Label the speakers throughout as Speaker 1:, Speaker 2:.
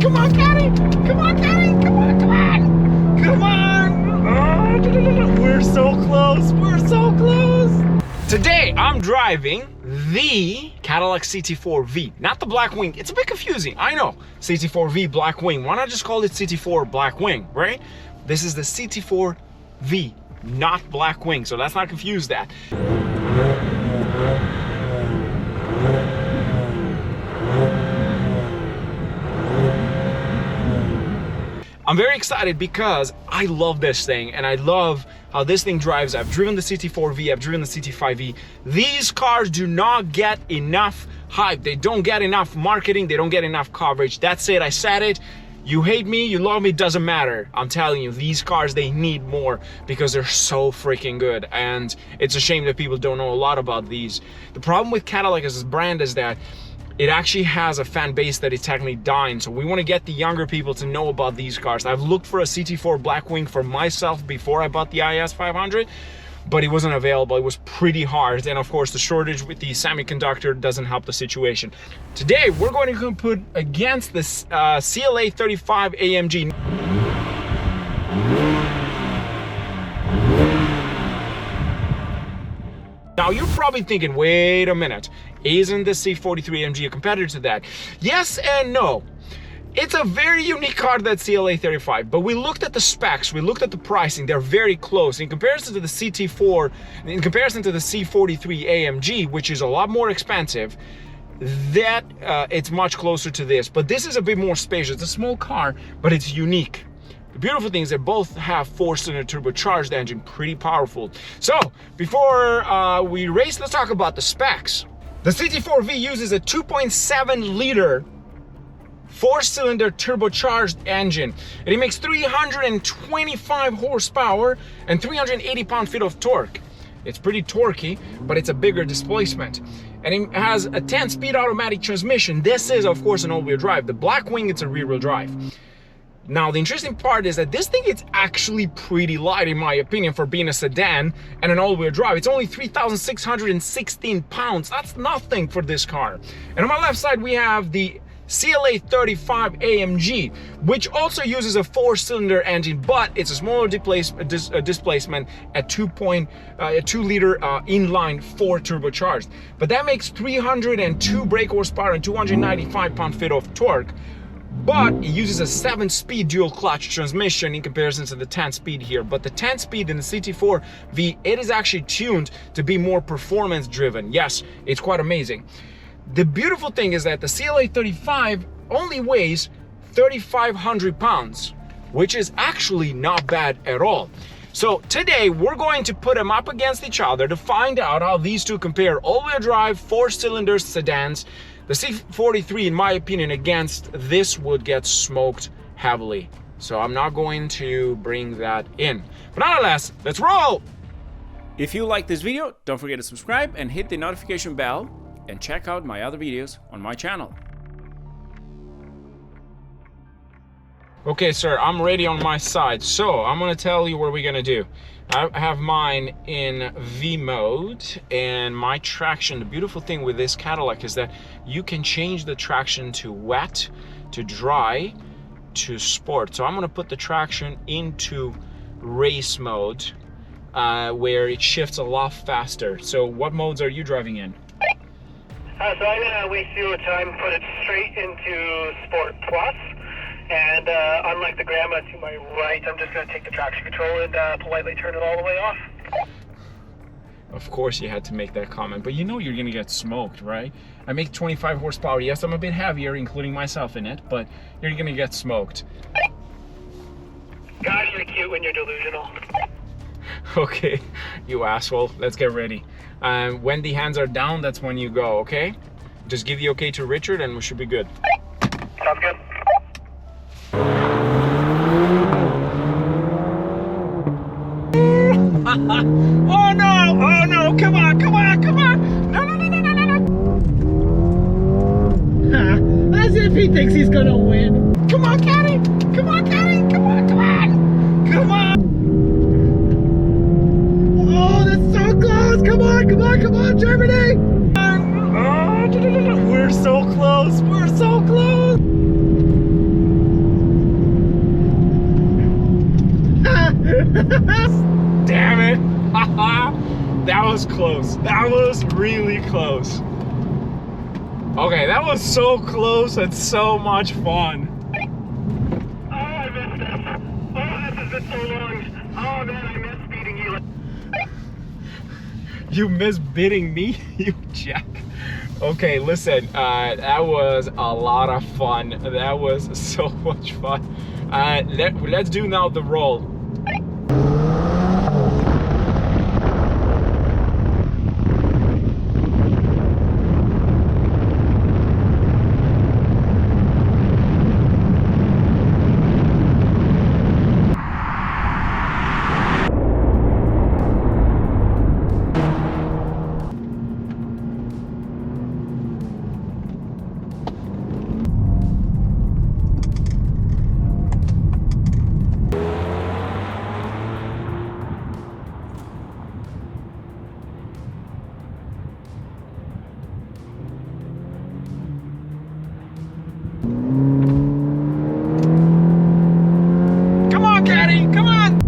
Speaker 1: Come on, Caddy! Come on, Caddy! Come on, come on! Come on! Oh, we're so close! We're so close! Today, I'm driving the Cadillac CT4-V, not the black wing. It's a bit confusing, I know. CT4-V black wing. Why not just call it CT4 black wing, right? This is the CT4-V, not black wing, so let's not confuse that. I'm very excited because I love this thing and I love how this thing drives. I've driven the CT4-V, I've driven the CT5-V. These cars do not get enough hype. They don't get enough marketing. They don't get enough coverage. That's it, I said it. You hate me, you love me, doesn't matter. I'm telling you, these cars, they need more because they're so freaking good. And it's a shame that people don't know a lot about these. The problem with Cadillac as a brand is that it actually has a fan base that is technically dying. So we want to get the younger people to know about these cars. I've looked for a CT4 Blackwing for myself before I bought the IS 500, but it wasn't available. It was pretty hard. And of course, the shortage with the semiconductor doesn't help the situation. Today, we're going to put against this CLA 35 AMG. Now you're probably thinking, wait a minute, isn't the C43 AMG a competitor to that? Yes and no. It's a very unique car, that CLA 35, but we looked at the specs, we looked at the pricing, they're very close. In comparison to the CT4, in comparison to the C43 AMG, which is a lot more expensive, that it's much closer to this. But this is a bit more spacious. It's a small car, but it's unique. The beautiful thing is they both have 4-cylinder turbocharged engine, pretty powerful. So before we race, let's talk about the specs. The CT4-V uses a 2.7 liter 4-cylinder turbocharged engine, and it makes 325 horsepower and 380 pound-feet of torque. It's pretty torquey, but it's a bigger displacement. And it has a 10-speed automatic transmission. This is, of course, an all-wheel drive. The Blackwing, it's a rear-wheel drive. Now, the interesting part is that this thing is actually pretty light, in my opinion, for being a sedan and an all-wheel drive. It's only 3,616 pounds. That's nothing for this car. And on my left side, we have the CLA 35 AMG, which also uses a 4-cylinder engine, but it's a smaller displacement at 2-liter inline 4 turbocharged. But that makes 302 brake horsepower and 295 pound-feet of torque. But it uses a 7-speed dual clutch transmission in comparison to the 10-speed here. But the 10-speed in the CT4-V, it is actually tuned to be more performance driven. Yes, it's quite amazing. The beautiful thing is that the CLA 35 only weighs 3,500 pounds, which is actually not bad at all. So today we're going to put them up against each other to find out how these two compare. All-wheel drive, 4-cylinder sedans. The C43, in my opinion, against this would get smoked heavily. So I'm not going to bring that in. But nonetheless, let's roll!
Speaker 2: If you like this video, don't forget to subscribe and hit the notification bell, and check out my other videos on my channel.
Speaker 1: Okay, sir, I'm ready on my side. So I'm gonna tell you what we're gonna do. I have mine in V mode, and my traction, the beautiful thing with this Cadillac is that you can change the traction to wet, to dry, to sport. So I'm gonna put the traction into race mode, where it shifts a lot faster. So what modes are you driving in?
Speaker 3: So I'm gonna waste your time, put it straight into Sport Plus. And unlike the grandma to my right, I'm just going to take the traction control and politely turn it all the way off.
Speaker 1: Of course you had to make that comment, but you know you're going to get smoked, right? I make 25 horsepower. Yes, I'm a bit heavier, including myself in it, but you're going to get smoked.
Speaker 3: God, you're cute when you're delusional.
Speaker 1: Okay, you asshole. Let's get ready. When the hands are down, that's when you go, okay? Just give the okay to Richard and we should be good.
Speaker 3: Sounds good.
Speaker 1: Oh no! Oh no! Come on! Come on! Come on! No! No! No! No! No! No! As if he thinks he's gonna win. Come on, Caddy! Come on, Caddy! Come on! Come on! Come on! Oh, that's so close! Come on! Come on! Come on, Germany! Oh, we're so close! We're so close! That was close. That was really close. Okay, that was so close and so much fun.
Speaker 3: Oh, I missed this. Oh, this has been so long. Oh man, I miss beating you.
Speaker 1: You miss bidding me, you jack. Okay, listen, that was a lot of fun. That was so much fun. Let's do now the roll. Come on, Caddy, come on!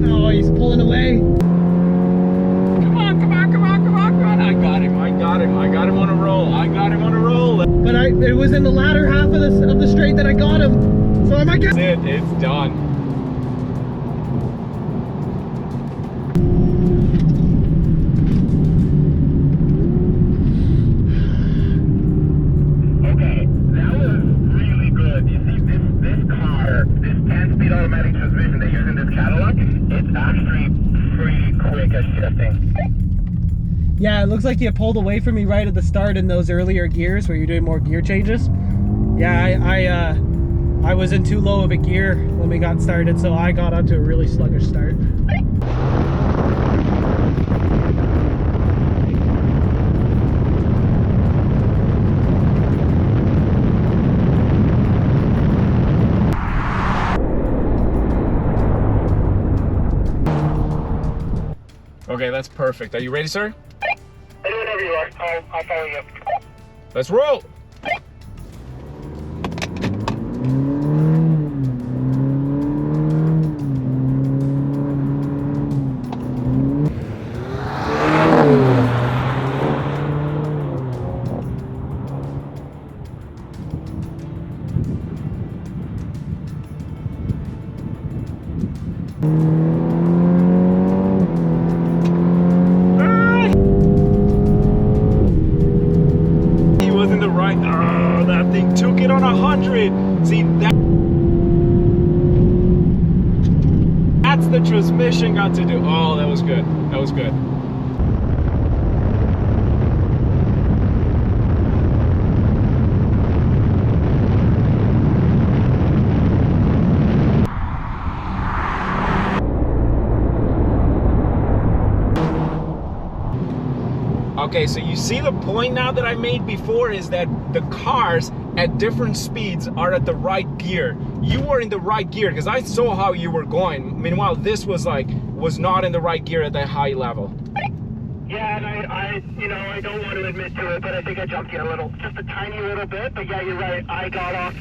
Speaker 4: Oh, he's pulling away.
Speaker 1: Come on, come on, come on, come on, come on. I got him, I got him, I got him on a roll. I got him on a roll.
Speaker 4: But it was in the latter half of the straight that I got him. So I might get.
Speaker 1: That's it, it's done.
Speaker 3: Okay, that was really good. You see, this car, this 10-speed automatic transmission they use in this Cadillac, it's actually pretty quick at shifting.
Speaker 4: Yeah, it looks like you pulled away from me right at the start in those earlier gears where you're doing more gear changes. Yeah, I was in too low of a gear when we got started, so I got onto a really sluggish start.
Speaker 1: Okay, that's perfect. Are you ready, sir?
Speaker 3: Whenever you are, I'll follow you.
Speaker 1: Let's roll. Oh, that thing took it on 100. See, that's the transmission got to do. Oh, that was good. That was good. Okay, so you see the point now that I made before is that the cars at different speeds are at the right gear. You were in the right gear because I saw how you were going. Meanwhile, this was not in the right gear at that high level.
Speaker 3: Yeah, and I don't want to admit to it, but I think I jumped you a little, just a tiny little bit. But yeah, you're right. I got off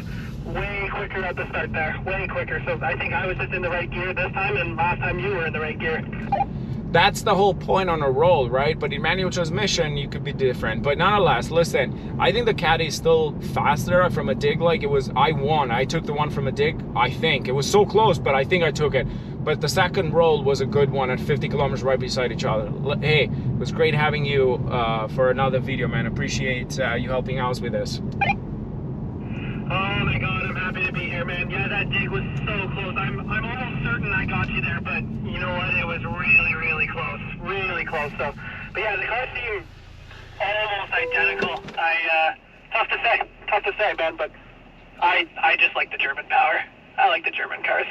Speaker 3: way quicker at the start there, way quicker. So I think I was just in the right gear this time, and last time you were in the right gear.
Speaker 1: That's the whole point on a roll, right? But in manual transmission, you could be different. But nonetheless, listen, I think the Caddy is still faster from a dig. Like it was, I won. I took the one from a dig, I think. It was so close, but I think I took it. But the second roll was a good one at 50 kilometers right beside each other. Hey, it was great having you for another video, man. Appreciate you helping us with this.
Speaker 3: Oh my God, I'm happy to be here, man. Yeah, that dig was so close. I'm almost certain I got you there, but you know what? It was really close, really close. So, but yeah, the cars seem almost identical. Tough to say, Ben, but I just like the German power. I like the German cars.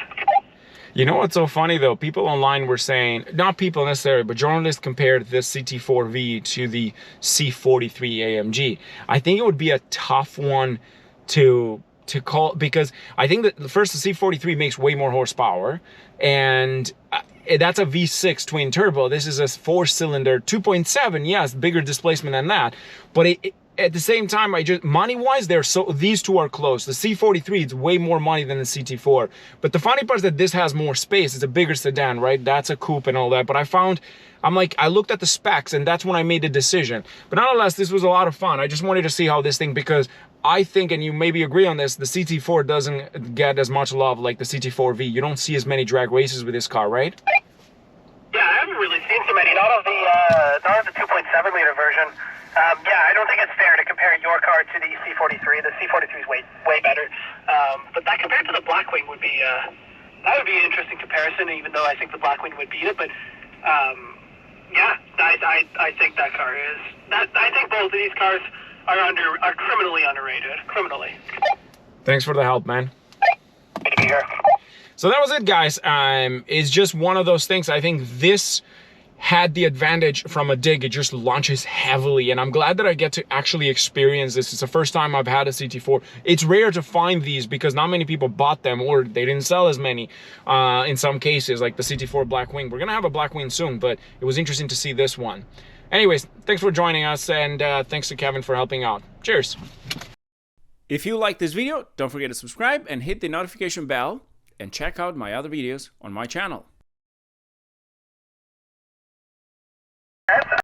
Speaker 1: You know what's so funny though? People online were saying, not people necessarily, but journalists compared this CT4-V to the C43 AMG. I think it would be a tough one to call, because I think that the C43 makes way more horsepower, and that's a V6 twin turbo. This is a 4-cylinder 2.7. Yes, bigger displacement than that, but at the same time, money-wise, these two are close. The C43, it's way more money than the CT4. But the funny part is that this has more space. It's a bigger sedan, right? That's a coupe and all that. But I looked at the specs, and that's when I made the decision. But nonetheless, this was a lot of fun. I just wanted to see how this thing, because I think, and you maybe agree on this, the CT4 doesn't get as much love like the CT4-V. You don't see as many drag races with this car, right?
Speaker 3: Yeah, I haven't really seen too many. Not of the 2.7 liter version. Yeah, I don't think it's fair to compare your car to the C43. The C43 is way better. But that compared to the Blackwing would be that would be an interesting comparison. Even though I think the Blackwing would beat it, but yeah, I think that car is. I think both of these cars are criminally underrated. Criminally.
Speaker 1: Thanks for the help, man.
Speaker 3: Good to be here.
Speaker 1: So that was it, guys. It's just one of those things. I think this had the advantage from a dig. It just launches heavily, and I'm glad that I get to actually experience this. It's the first time I've had a CT4. It's rare to find these because not many people bought them, or they didn't sell as many in some cases, like the CT4 Blackwing. We're gonna have a Blackwing soon, but it was interesting to see this one. Anyways, thanks for joining us, and thanks to Kevin for helping out. Cheers.
Speaker 2: If you like this video, don't forget to subscribe and hit the notification bell, and check out my other videos on my channel.